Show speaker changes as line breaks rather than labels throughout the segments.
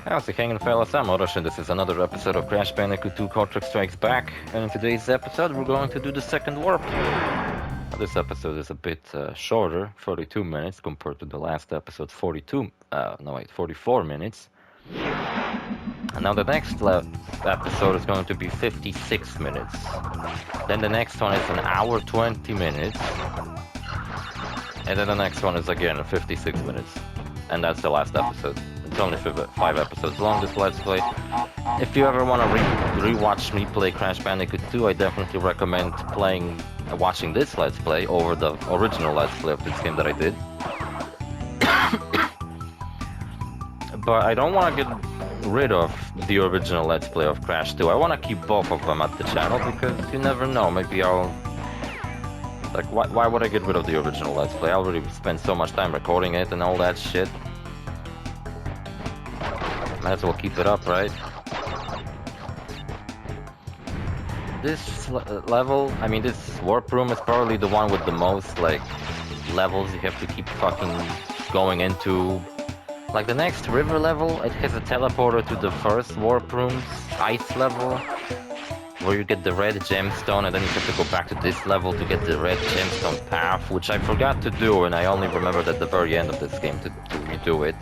How's it hanging, fellas? I'm OrosZ, and this is another episode of Crash Bandicoot 2 Cortex Strikes Back. And in today's episode, we're going to do the second warp. Now, this episode is a bit shorter, 42 minutes, compared to the last episode, 44 minutes. And now the next episode is going to be 56 minutes. Then the next one is an hour 20 minutes. And then the next one is again 56 minutes. And that's the last episode. It's only 5 episodes long, this Let's Play. If you ever want to rewatch me play Crash Bandicoot 2, I definitely recommend watching this Let's Play over the original Let's Play of this game that I did. But I don't want to get rid of the original Let's Play of Crash 2. I want to keep both of them at the channel, because you never know, maybe I'll... Like, why would I get rid of the original Let's Play? I already spent so much time recording it and all that shit. Might as well keep it up, right? This level, I mean, this warp room is probably the one with the most, like, levels you have to keep fucking going into. Like, the next river level, it has a teleporter to the first warp room's ice level, where you get the red gemstone, and then you have to go back to this level to get the red gemstone path, which I forgot to do, and I only remembered at the very end of this game to redo it.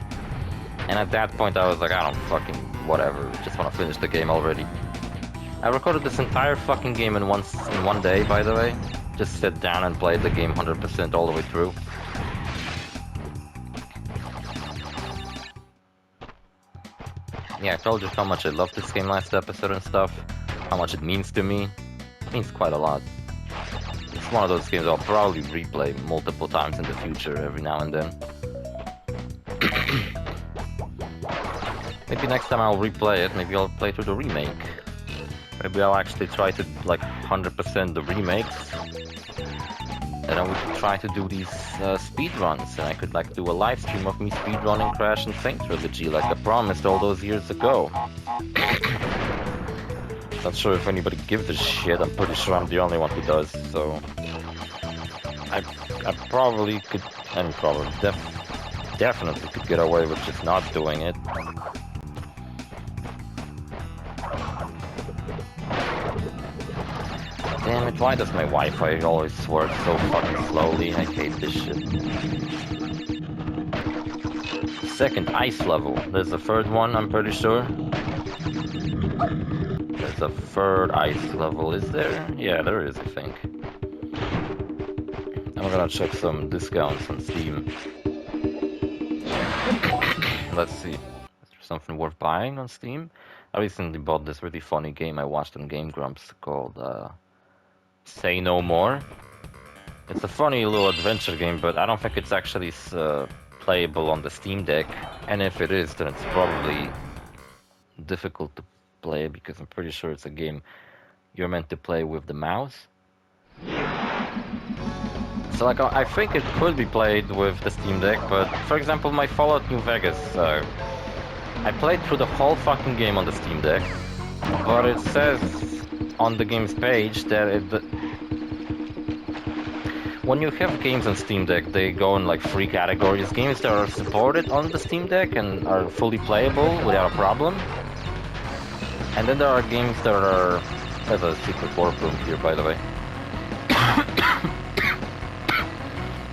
And at that point I was like, I don't fucking whatever, just want to finish the game already. I recorded this entire fucking game in one day, by the way. Just sat down and played the game 100% all the way through. Yeah, I told you how much I love this game last episode and stuff. How much it means to me. It means quite a lot. It's one of those games I'll probably replay multiple times in the future, every now and then. Maybe next time I'll replay it, maybe I'll play through the remake. Maybe I'll actually try to, like, 100% the remakes. And then we could try to do these speedruns, and I could, like, do a live stream of me speedrunning Crash and Saint Trilogy, like I promised all those years ago. Not sure if anybody gives a shit, I'm pretty sure I'm the only one who does, so... I probably could, definitely could get away with just not doing it. Damn it, why does my Wi-Fi always work so fucking slowly? I hate this shit. Second ice level. There's a third one, I'm pretty sure. There's a third ice level, is there? Yeah, there is, I think. I'm gonna check some discounts on Steam. Let's see. Is there something worth buying on Steam? I recently bought this really funny game I watched on Game Grumps called Say No More. It's a funny little adventure game, but I don't think it's actually playable on the Steam Deck. And if it is, then it's probably difficult to play, because I'm pretty sure it's a game you're meant to play with the mouse. So, like, I think it could be played with the Steam Deck, but for example, my Fallout New Vegas, I played through the whole fucking game on the Steam Deck, but it says on the game's page that when you have games on Steam Deck, they go in like 3 categories: games that are supported on the Steam Deck and are fully playable without a problem, and then there are games that are... There's a secret warp room here, by the way.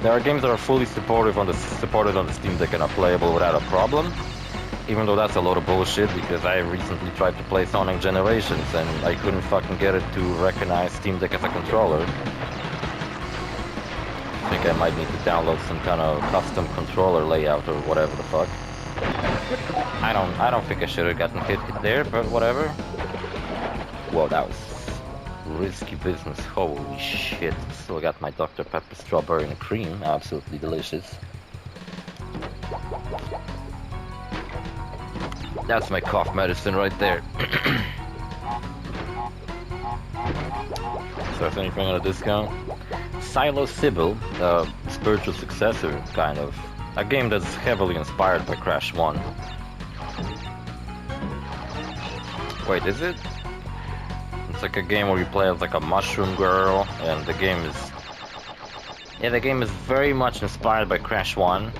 There are games that are fully supported on the Steam Deck and are playable without a problem, even though that's a load of bullshit, because I recently tried to play Sonic Generations and I couldn't fucking get it to recognize Steam Deck as a controller. I think I might need to download some kind of custom controller layout or whatever the fuck. I don't think I should have gotten hit there, but whatever. Whoa, that was risky business. Holy shit. Still got my Dr. Pepper strawberry and cream. Absolutely delicious. That's my cough medicine right there. So if anything on a discount. Silo Sybil, spiritual successor, kind of. A game that's heavily inspired by Crash 1. Wait, is it? It's like a game where you play as like a mushroom girl, and the game is... Yeah, the game is very much inspired by Crash 1.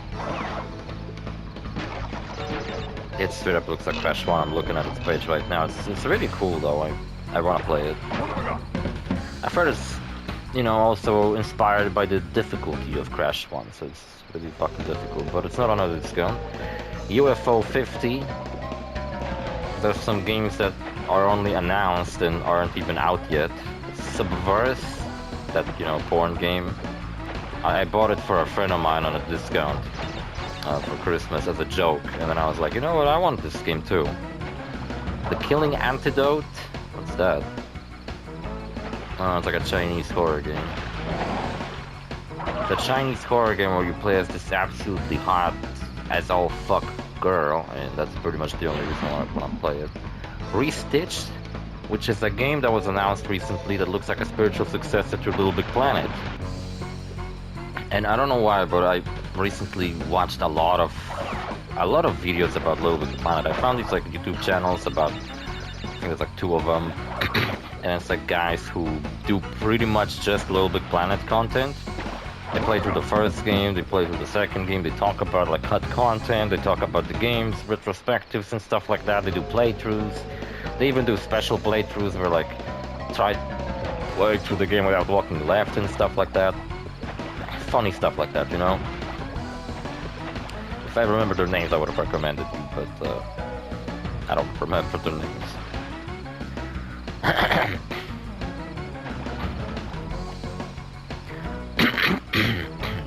It straight up looks like Crash 1. I'm looking at its page right now. It's really cool though. I want to play it. I've heard it's, you know, also inspired by the difficulty of Crash 1, so it's really fucking difficult, but it's not on a discount. UFO 50. There's some games that are only announced and aren't even out yet. Subverse, that, you know, porn game. I bought it for a friend of mine on a discount for Christmas as a joke, and then I was like, you know what, I want this game too. The Killing Antidote? What's that? Oh, it's like a Chinese horror game. It's a Chinese horror game where you play as this absolutely hot as all fuck girl, and that's pretty much the only reason why I want to play it. Restitched, which is a game that was announced recently that looks like a spiritual successor to Little Big Planet. And I don't know why, but I recently watched a lot of videos about Little Big Planet. I found these like YouTube channels about, I think there's like 2 of them, and it's like guys who do pretty much just Little Big Planet content. They play through the first game, they play through the second game, they talk about like cut content, they talk about the games, retrospectives and stuff like that, they do playthroughs. They even do special playthroughs where like try to play through the game without walking left and stuff like that. Funny stuff like that, you know? If I remember their names I would have recommended you, but I don't remember their names.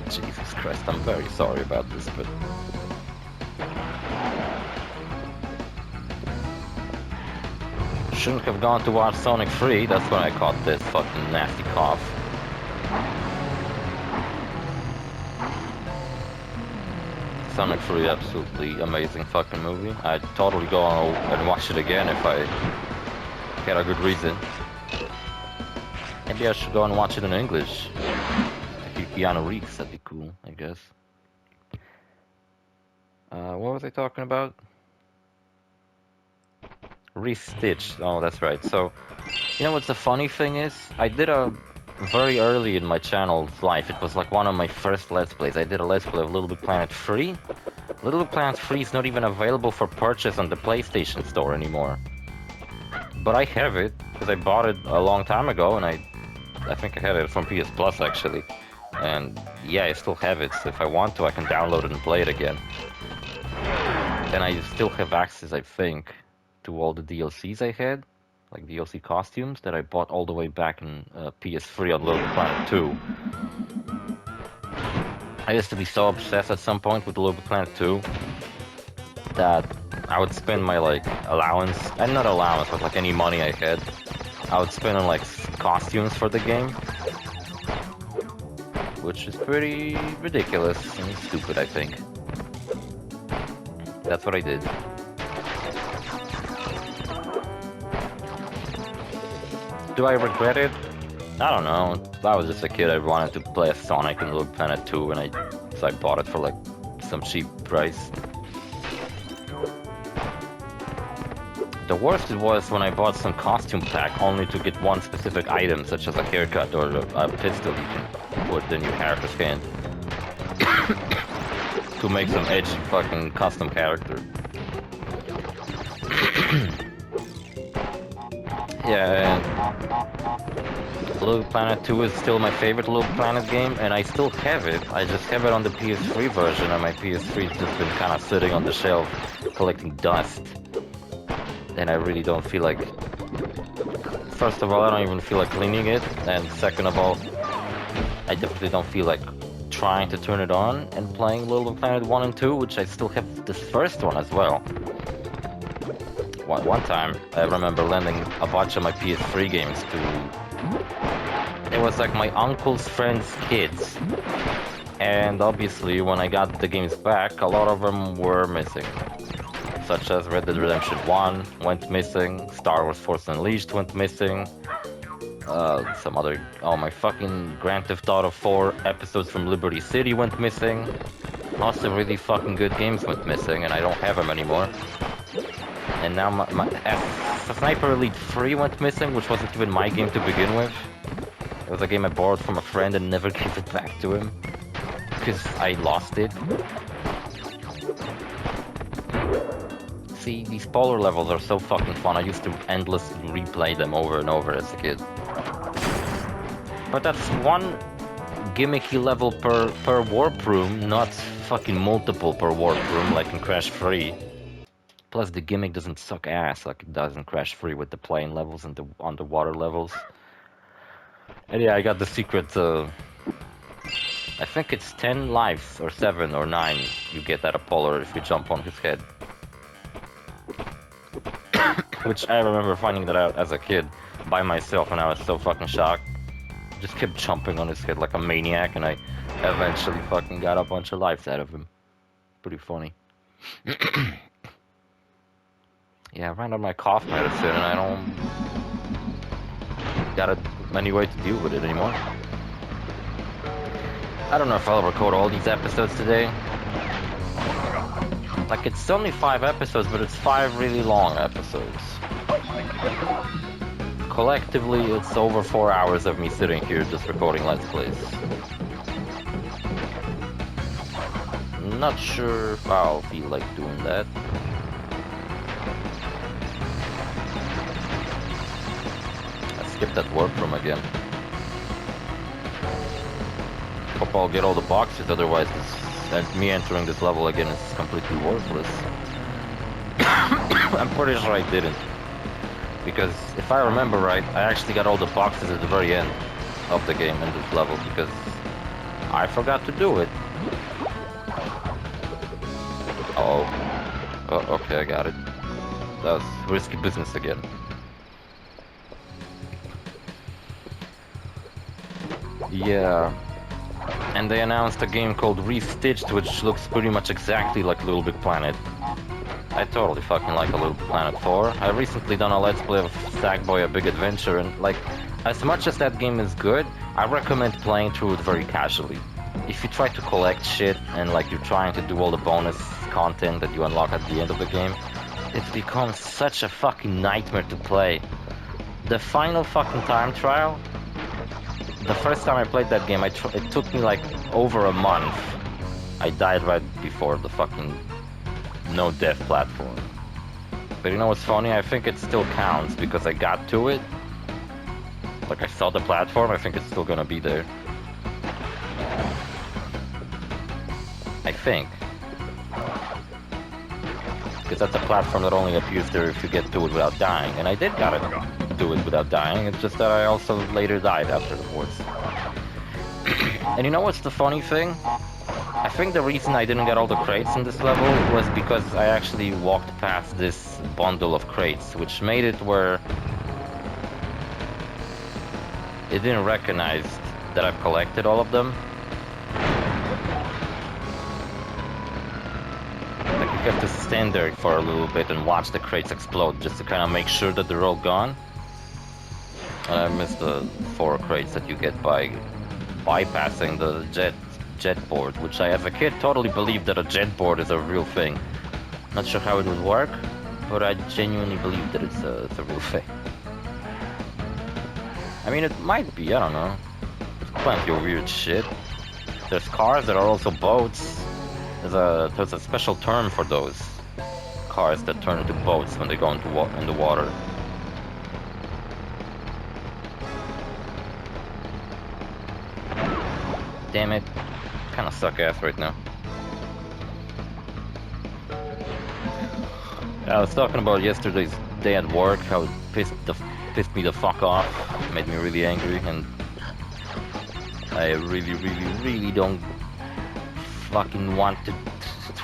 Jesus Christ, I'm very sorry about this, but... Shouldn't have gone to watch Sonic 3, that's when I caught this fucking nasty cough. Sonic 3, absolutely amazing fucking movie. I'd totally go on and watch it again if I had a good reason. Maybe I should go and watch it in English. Keanu Reeves, that'd be cool, I guess. What was I talking about? Restitched. Oh, that's right. So, you know what's the funny thing is? I did a very early in my channel's life. It was like one of my first Let's Plays. I did a Let's Play of Little Big Planet 3. Little Big Planet 3 is not even available for purchase on the PlayStation Store anymore. But I have it, because I bought it a long time ago, and I think I had it from PS Plus, actually. And yeah, I still have it, so if I want to, I can download it and play it again. And I still have access, I think, to all the DLCs I had. Like DLC costumes that I bought all the way back in PS3 on Little Big Planet 2. I used to be so obsessed at some point with Little Big Planet 2 that I would spend my like allowance, and not allowance, but like any money I had, I would spend on like costumes for the game, which is pretty ridiculous and stupid, I think. That's what I did. Do I regret it? I don't know. I was just a kid. I wanted to play as Sonic in Little Planet 2, and so I bought it for like some cheap price. The worst it was when I bought some costume pack only to get one specific item, such as a haircut or a pistol you can put in your character's hand to make some edgy fucking custom character. Yeah, and Little Planet 2 is still my favorite Little Planet game, and I still have it. I just have it on the PS3 version, and my PS3's just been kind of sitting on the shelf collecting dust. And I really don't feel like... First of all, I don't even feel like cleaning it, and second of all, I definitely don't feel like trying to turn it on and playing Little Planet 1 and 2, which I still have this first one as well. One time, I remember lending a bunch of my PS3 games to... It was like my uncle's friend's kids. And obviously, when I got the games back, a lot of them were missing. Such as Red Dead Redemption 1 went missing, Star Wars Force Unleashed went missing, some other... Oh, my fucking Grand Theft Auto 4 episodes from Liberty City went missing. Lots of really fucking good games went missing, and I don't have them anymore. And now my Sniper Elite 3 went missing, which wasn't even my game to begin with. It was a game I borrowed from a friend and never gave it back to him, because I lost it. See, these polar levels are so fucking fun. I used to endlessly replay them over and over as a kid. But that's one gimmicky level per warp room, not fucking multiple per warp room like in Crash 3. Plus the gimmick doesn't suck ass like it does in Crash 3 with the plane levels and the underwater levels. And yeah, I got the secret, I think it's 10 lives, or 7 or 9 you get at a polar if you jump on his head. Which I remember finding that out as a kid by myself and I was so fucking shocked. Just kept jumping on his head like a maniac and I eventually fucking got a bunch of lives out of him. Pretty funny. Yeah, I ran out of my cough medicine and I don't got any way to deal with it anymore. I don't know if I'll record all these episodes today. Like, it's only 5 episodes, but it's 5 really long episodes. Collectively, it's over 4 hours of me sitting here just recording Let's Plays. Not sure if I'll feel like doing that. I skipped that warp room again. Hope I'll get all the boxes, otherwise me entering this level again is completely worthless. I'm pretty sure I didn't. Because if I remember right, I actually got all the boxes at the very end of the game in this level because I forgot to do it. Oh, okay, I got it. That was risky business again. Yeah. And they announced a game called Restitched, which looks pretty much exactly like Little Big Planet. I totally fucking like a Little Big Planet 4. I recently done a Let's Play of Sackboy: A Big Adventure, and like, as much as that game is good, I recommend playing through it very casually. If you try to collect shit and like you're trying to do all the bonus content that you unlock at the end of the game, it becomes such a fucking nightmare to play. The final fucking time trial, the first time I played that game, it took me like over a month. I died right before the fucking no death platform. But you know what's funny? I think it still counts because I got to it. Like, I saw the platform, I think it's still gonna be there. I think. Because that's a platform that only appears there if you get to it without dying. And I did gotta do it without dying, it's just that I also later died afterwards. And you know what's the funny thing? I think the reason I didn't get all the crates in this level was because I actually walked past this bundle of crates, which made it where it didn't recognize that I've collected all of them. Like, you have to stand there for a little bit and watch the crates explode just to kind of make sure that they're all gone. And I missed the 4 crates that you get by bypassing the jet board, which I, as a kid, totally believed that a jet board is a real thing. Not sure how it would work, but I genuinely believe that it's a real thing. I mean, it might be, I don't know. There's plenty of weird shit. There's cars that are also boats. There's a special term for those cars that turn into boats when they go into the water. Damn it. Kinda suck ass right now. I was talking about yesterday's day at work, how it pissed me the fuck off, made me really angry, and I really don't fucking want to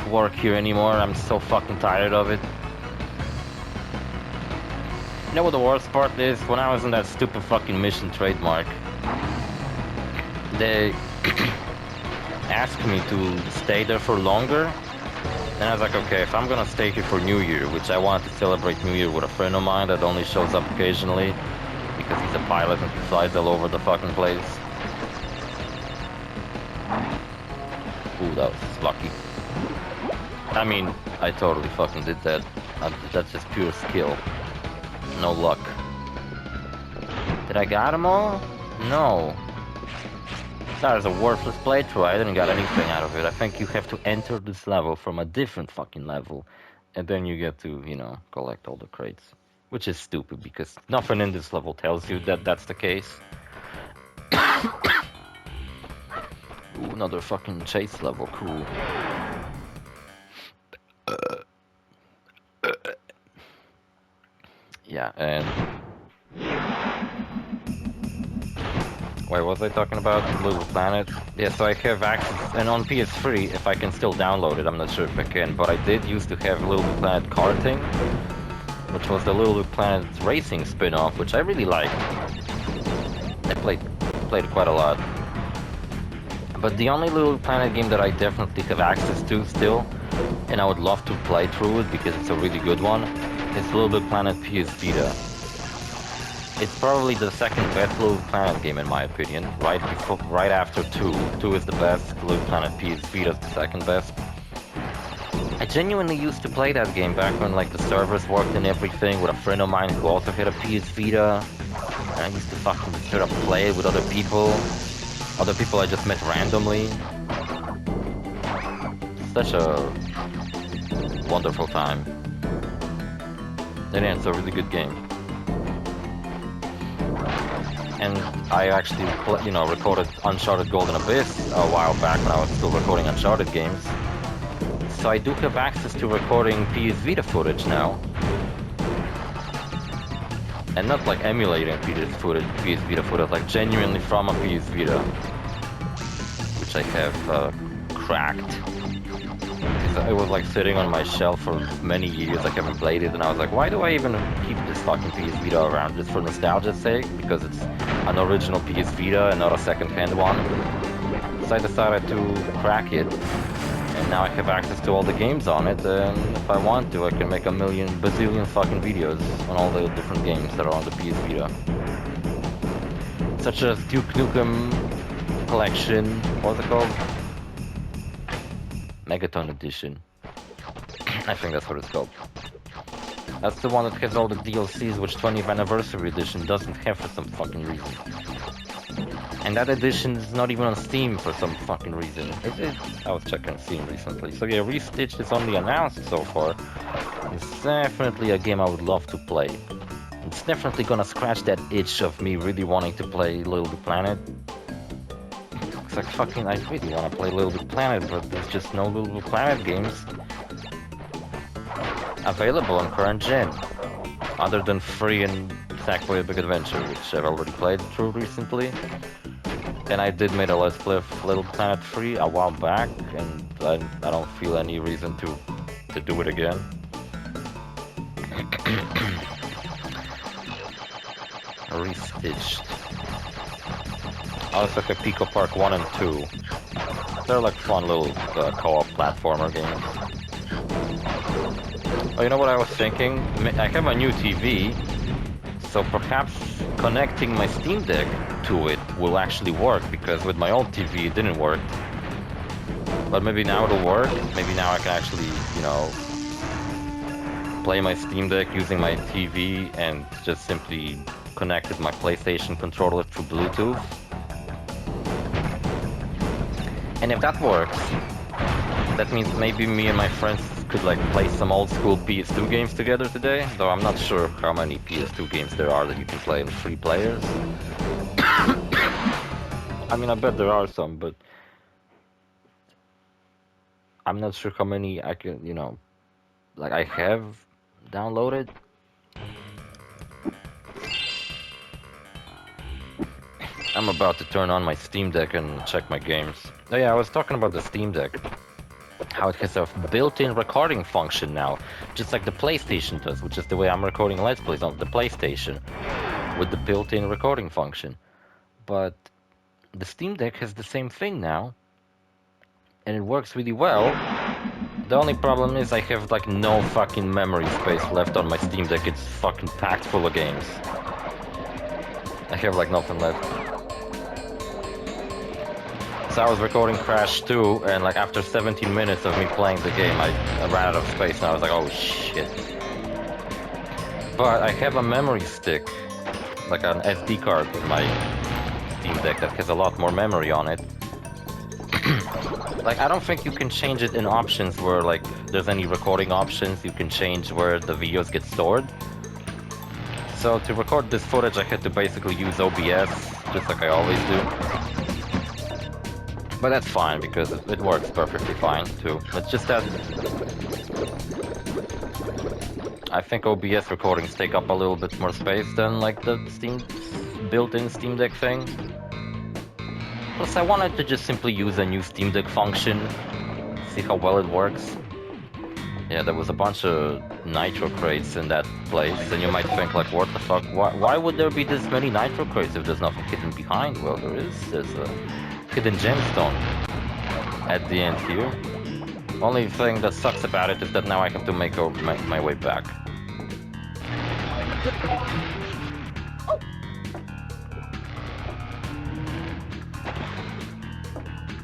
work here anymore. I'm so fucking tired of it. You know what the worst part is? When I was in that stupid fucking mission trademark, they asked me to stay there for longer, and I was like, okay, if I'm gonna stay here for New Year, which I wanted to celebrate New Year with a friend of mine that only shows up occasionally because he's a pilot and he flies all over the fucking place. Ooh, that was lucky. I mean, I totally fucking did that. That's just pure skill. No luck. Did I got them all? No. That was a worthless playthrough. I didn't get anything out of it. I think you have to enter this level from a different fucking level. And then you get to, you know, collect all the crates. Which is stupid, because nothing in this level tells you that that's the case. Ooh, another fucking chase level, cool. Yeah, and... Wait, what was I talking about? Little Planet? Yeah, so I have access, and on PS3, if I can still download it, I'm not sure if I can, but I did used to have Little Big Planet karting, which was the Little Big Planet racing spin-off, which I really liked. I played it quite a lot. But the only Little Big Planet game that I definitely have access to still, and I would love to play through it because it's a really good one, is Little Big Planet PS Vita. It's probably the second best Little Planet game in my opinion, right after 2. 2 is the best, Little Planet PS Vita is the second best. I genuinely used to play that game back when like the servers worked and everything with a friend of mine who also had a PS Vita. And I used to fucking straight up play it with other people I just met randomly. Such a wonderful time. And yeah, it's a really good game. And I actually, you know, recorded Uncharted Golden Abyss a while back when I was still recording Uncharted games. So I do have access to recording PS Vita footage now. And not like emulating PS Vita footage, like genuinely from a PS Vita. Which I have cracked. Because it was like sitting on my shelf for many years, I haven't played it, and I was like, why do I even keep this fucking PS Vita around? Just for nostalgia's sake? Because it's an original PS Vita and not a second-hand one. So I decided to crack it, and now I have access to all the games on it, and if I want to, I can make a bazillion fucking videos on all the different games that are on the PS Vita. Such as Duke Nukem Collection, what's it called? Megaton Edition. I think that's what it's called. That's the one that has all the DLCs, which 20th Anniversary Edition doesn't have for some fucking reason. And that edition is not even on Steam for some fucking reason. I was checking Steam recently. So yeah, Restitched is only announced so far. It's definitely a game I would love to play. It's definitely gonna scratch that itch of me really wanting to play Little Big Planet. It's like fucking, I really want to play Little Big Planet, but there's just no Little Big Planet games available on current gen, other than free and Sackboy A Big Adventure, which I've already played through recently. And I did make a Let's Play of Little Planet 3 a while back, and I don't feel any reason to do it again. Restitched. I also have Pico Park 1 and 2. They're like fun little co-op platformer games. Oh, you know what I was thinking? I have a new TV, so perhaps connecting my Steam Deck to it will actually work, because with my old TV it didn't work. But maybe now it'll work. Maybe now I can actually, you know, play my Steam Deck using my TV and just simply connect with my PlayStation controller through Bluetooth. And if that works, that means maybe me and my friends could like play some old school PS2 games together today, though I'm not sure how many PS2 games there are that you can play in 3 players. I mean, I bet there are some, but I'm not sure how many I can, you know, like I have downloaded. I'm about to turn on my Steam Deck and check my games. Oh yeah, I was talking about the Steam Deck. How it has a built-in recording function now, just like the PlayStation does, which is the way I'm recording Let's Plays on the PlayStation, with the built-in recording function. But the Steam Deck has the same thing now, and it works really well. The only problem is I have like no fucking memory space left on my Steam Deck. It's fucking packed full of games. I have like nothing left. So I was recording Crash 2, and like after 17 minutes of me playing the game, I ran out of space, and I was like, oh shit. But I have a memory stick, like an SD card in my Steam Deck that has a lot more memory on it. Like, I don't think you can change it in options where, like, there's any recording options. You can change where the videos get stored. So to record this footage, I had to basically use OBS, just like I always do. But that's fine, because it works perfectly fine, too. It's just that I think OBS recordings take up a little bit more space than, like, the built-in Steam Deck thing. Plus, I wanted to just simply use a new Steam Deck function, see how well it works. Yeah, there was a bunch of nitro crates in that place, and you might think, like, what the fuck? Why would there be this many nitro crates if there's nothing hidden behind? Well, there is. There's a hidden gemstone at the end here. Only thing that sucks about it is that now I have to make my way back.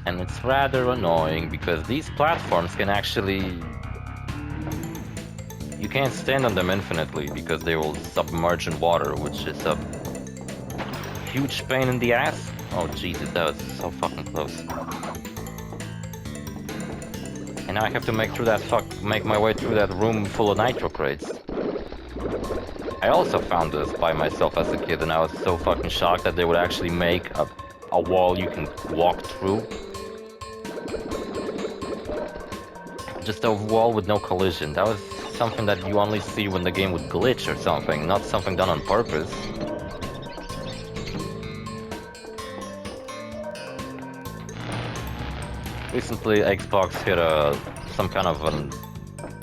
And it's rather annoying, because these platforms can actually... You can't stand on them infinitely, because they will submerge in water, which is a huge pain in the ass. Oh Jesus, that was so fucking close. And now I have to make my way through that room full of nitro crates. I also found this by myself as a kid, and I was so fucking shocked that they would actually make a wall you can walk through. Just a wall with no collision. That was something that you only see when the game would glitch or something, not something done on purpose. Recently, Xbox hit some kind of an,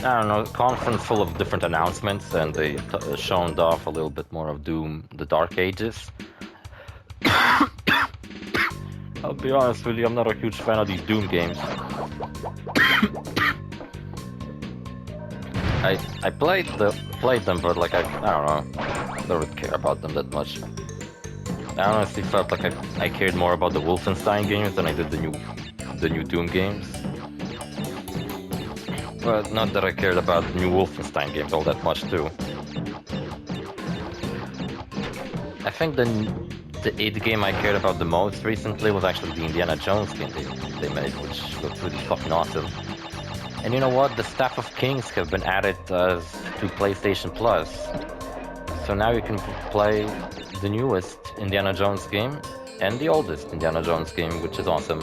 I don't know, conference full of different announcements, and they shown off a little bit more of Doom, the Dark Ages. I'll be honest with you, I'm not a huge fan of these Doom games. I played them, but like I don't know, I don't really care about them that much. I honestly felt like I cared more about the Wolfenstein games than I did the new Doom games. But not that I cared about the new Wolfenstein games all that much too. I think the id game I cared about the most recently was actually the Indiana Jones game they made, which looked really fucking awesome. And you know what? The Staff of Kings have been added to PlayStation Plus. So now you can play the newest Indiana Jones game and the oldest Indiana Jones game, which is awesome.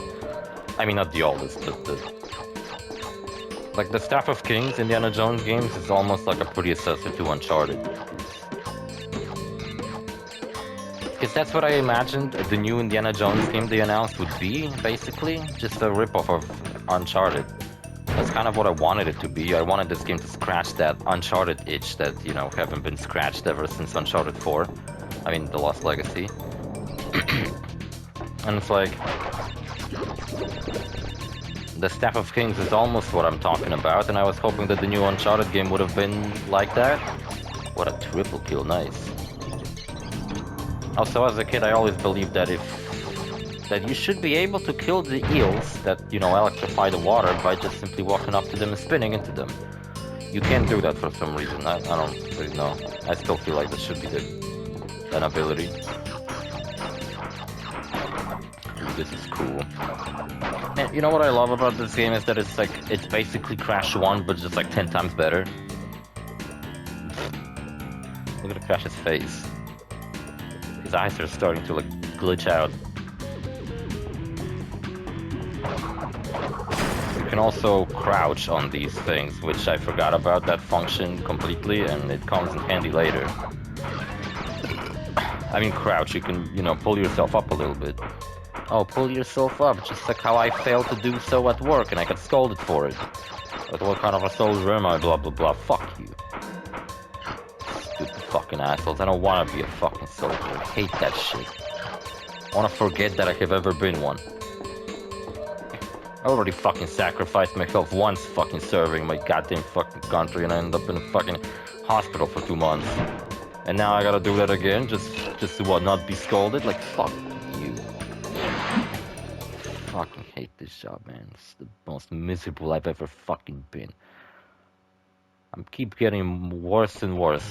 I mean, not the oldest, but like the Staff of Kings Indiana Jones games is almost like a predecessor to Uncharted. Because that's what I imagined the new Indiana Jones game they announced would be, basically. Just a ripoff of Uncharted. That's kind of what I wanted it to be. I wanted this game to scratch that Uncharted itch that, you know, haven't been scratched ever since Uncharted 4. I mean, The Lost Legacy. And it's like... The Staff of Kings is almost what I'm talking about, and I was hoping that the new Uncharted game would have been like that. What a triple kill, nice. Also, as a kid, I always believed that that you should be able to kill the eels that, you know, electrify the water by just simply walking up to them and spinning into them. You can't do that for some reason. I don't really know. I still feel like this should be an ability. Ooh, this is cool. And you know what I love about this game is that it's basically Crash 1, but just like 10 times better. Look at Crash's face. His eyes are starting to like glitch out. You can also crouch on these things, which I forgot about that function completely, and it comes in handy later. I mean crouch, you can, you know, pull yourself up a little bit. Oh, pull yourself up, just like how I failed to do so at work and I got scolded for it. But what kind of a soldier am I, blah blah blah, fuck you. Stupid fucking assholes, I don't wanna be a fucking soldier, I hate that shit. I wanna forget that I have ever been one. I already fucking sacrificed myself once fucking serving my goddamn fucking country, and I ended up in a fucking hospital for 2 months. And now I gotta do that again, just to what, not be scolded? Like, fuck you. Fucking hate this job, man. It's the most miserable I've ever fucking been. I keep getting worse and worse.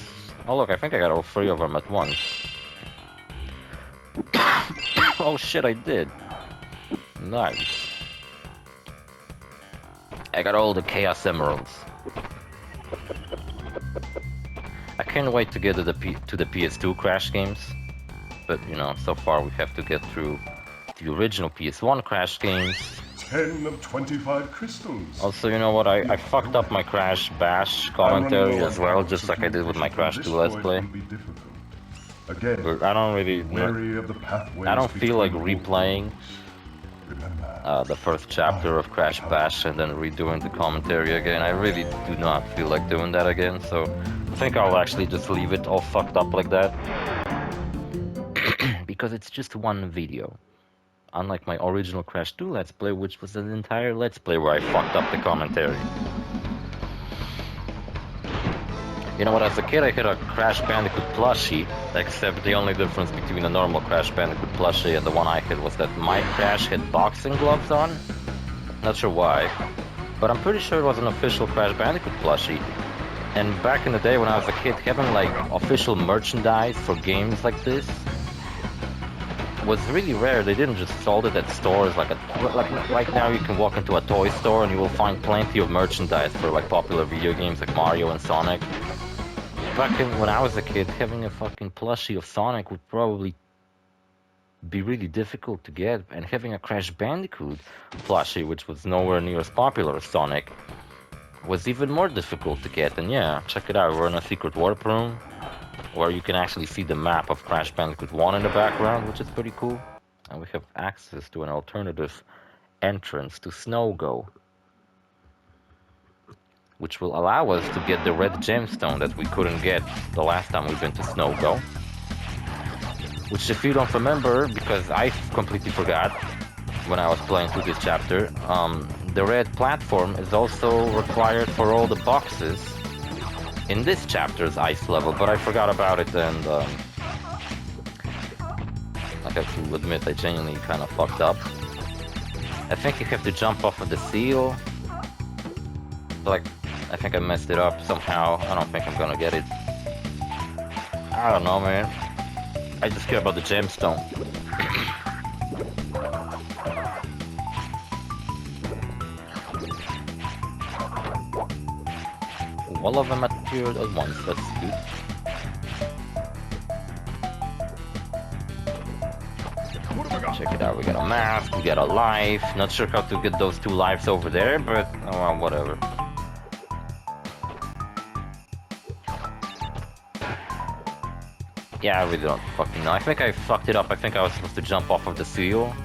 Oh look, I think I got all 3 of them at once. Oh shit, I did. Nice. I got all the Chaos Emeralds. I can't wait to get to the PS2 Crash games, but you know, so far we have to get through the original PS1 Crash games.
10 of 25 crystals.
Also, you know what, I fucked up my Crash Bash commentary as well, just like I did with my Crash 2 Let's Play.
Again,
But I don't really... I don't feel like replaying the first chapter of Crash Bash and then redoing the commentary again. I really do not feel like doing that again, so I think I'll actually just leave it all fucked up like that. Because it's just one video. Unlike my original Crash 2 Let's Play, which was an entire Let's Play where I fucked up the commentary. You know what, as a kid I had a Crash Bandicoot plushie, except the only difference between a normal Crash Bandicoot plushie and the one I had was that my Crash had boxing gloves on. Not sure why, but I'm pretty sure it was an official Crash Bandicoot plushie. And back in the day when I was a kid, having like official merchandise for games like this was really rare. They didn't just sold it at stores like right now you can walk into a toy store and you will find plenty of merchandise for like popular video games like Mario and Sonic. Back when I was a kid, having a fucking plushie of Sonic would probably be really difficult to get, and having a Crash Bandicoot plushie, which was nowhere near as popular as Sonic, was even more difficult to get. And yeah, check it out, we're in a secret warp room where you can actually see the map of Crash Bandicoot 1 in the background, which is pretty cool. And we have access to an alternative entrance to Snow Go, which will allow us to get the red gemstone that we couldn't get the last time we've been to Snow Go. Which, if you don't remember, because I completely forgot when I was playing through this chapter, the red platform is also required for all the boxes in this chapter's ice level, but I forgot about it, and I have to admit I genuinely kind of fucked up. I think you have to jump off of the seal. Like, I think I messed it up somehow. I don't think I'm gonna get it. I don't know, man. I just care about the gemstone. All of them appeared at once, that's good. Check it out, we got a mask, we got a life. Not sure how to get those 2 lives over there, but oh well, whatever. Yeah, I really don't fucking know. I think I fucked it up. I think I was supposed to jump off of the seal.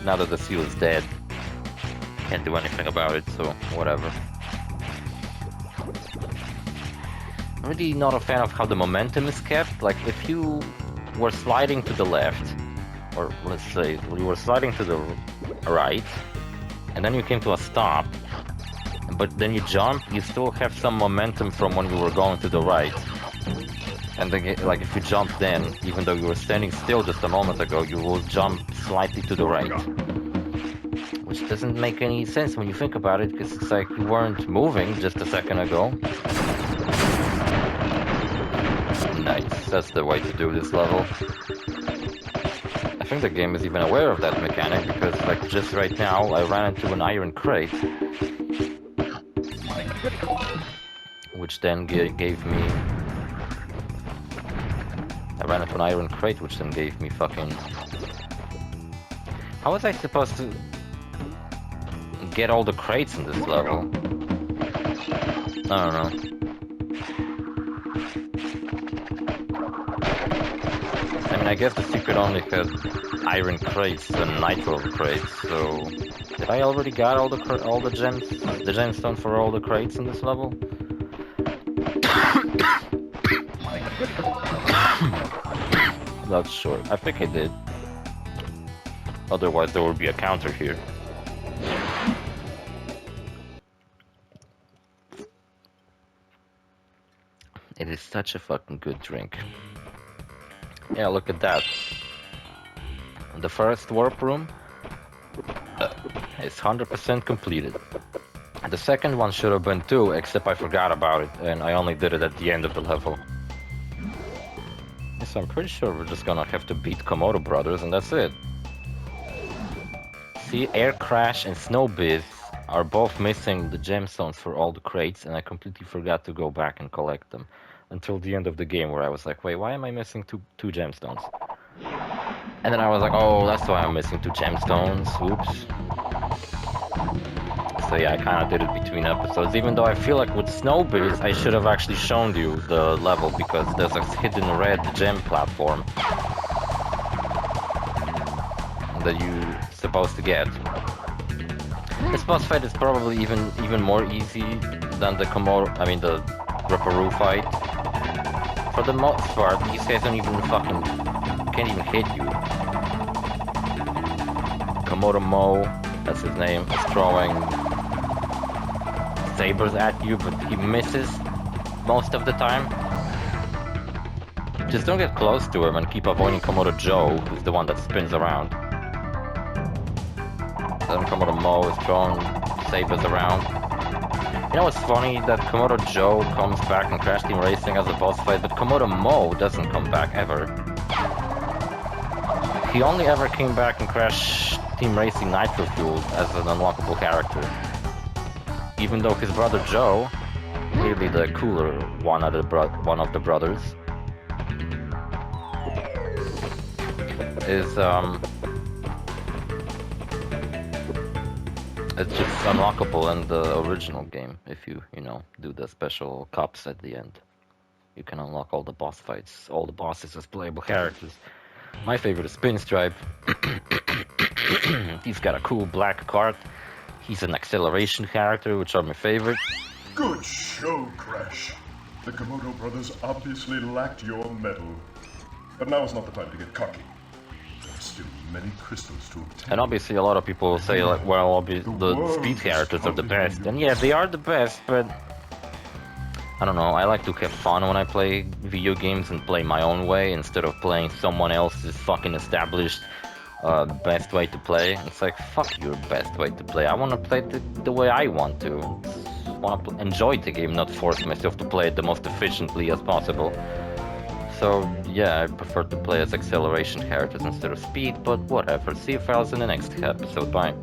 Now that the seal is dead, can't do anything about it, so whatever. I'm really not a fan of how the momentum is kept. Like, if you were sliding to the left, or let's say you were sliding to the right, and then you came to a stop, but then you jump, you still have some momentum from when you were going to the right. And then, like, if you jump then, even though you were standing still just a moment ago, you will jump slightly to the right. Which doesn't make any sense when you think about it, because it's like you weren't moving just a second ago. Nice, that's the way to do this level. I think the game is even aware of that mechanic, because like just right now I ran into an iron crate, which then gave me... I ran into an iron crate, which then gave me fucking... How was I supposed to get all the crates in this level? I don't know. I mean, I guess the secret only had iron crates and nitro crates, so... Did I already got all the gems? The gemstone for all the crates in this level? Not sure. I think I did. Otherwise there would be a counter here. It is such a fucking good drink. Yeah, look at that. The first warp room is 100% completed. The second one should have been too, except I forgot about it, and I only did it at the end of the level. So I'm pretty sure we're just gonna have to beat Komodo Brothers, and that's it. See, Air Crash and Snow Biz are both missing the gemstones for all the crates, and I completely forgot to go back and collect them until the end of the game, where I was like, wait, why am I missing two gemstones? And then I was like, oh, that's why I'm missing 2 gemstones. Oops. So yeah, I kind of did it between episodes, even though I feel like with Snowbees, I should have actually shown you the level, because there's a hidden red gem platform that you're supposed to get. This boss fight is probably even more easy than the the Ripperoo fight. For the most part, these guys don't even can't even hit you. Komodo Mo, that's his name, is throwing sabers at you, but he misses most of the time. Just don't get close to him and keep avoiding Komodo Joe, who's the one that spins around. Then Komodo Mo is throwing sabers around. You know what's funny? That Komodo Joe comes back in Crash Team Racing as a boss fight, but Komodo Mo doesn't come back ever. He only ever came back in Crash Team Racing Nitro Fuel as an unlockable character. Even though his brother Joe, clearly the cooler one of the brothers, is it's just unlockable in the original game. If you do the special cups at the end, you can unlock all the boss fights, all the bosses as playable characters. My favorite is Pinstripe. He's got a cool black cart. He's an acceleration character, which are my favorite.
Good show, Crash. The Komodo brothers obviously lacked your medal. But now is not the time to get cocky. There are still many crystals to obtain.
And obviously a lot of people will say, like, well, the speed characters are the best. And yeah, they are the best, but I don't know, I like to have fun when I play video games and play my own way instead of playing someone else's fucking established best way to play. It's like, fuck your best way to play. I want to play the way I want to. I want to enjoy the game, not force myself to play it the most efficiently as possible. So yeah, I prefer to play as acceleration characters instead of speed, but whatever. See you fellas in the next episode. Bye.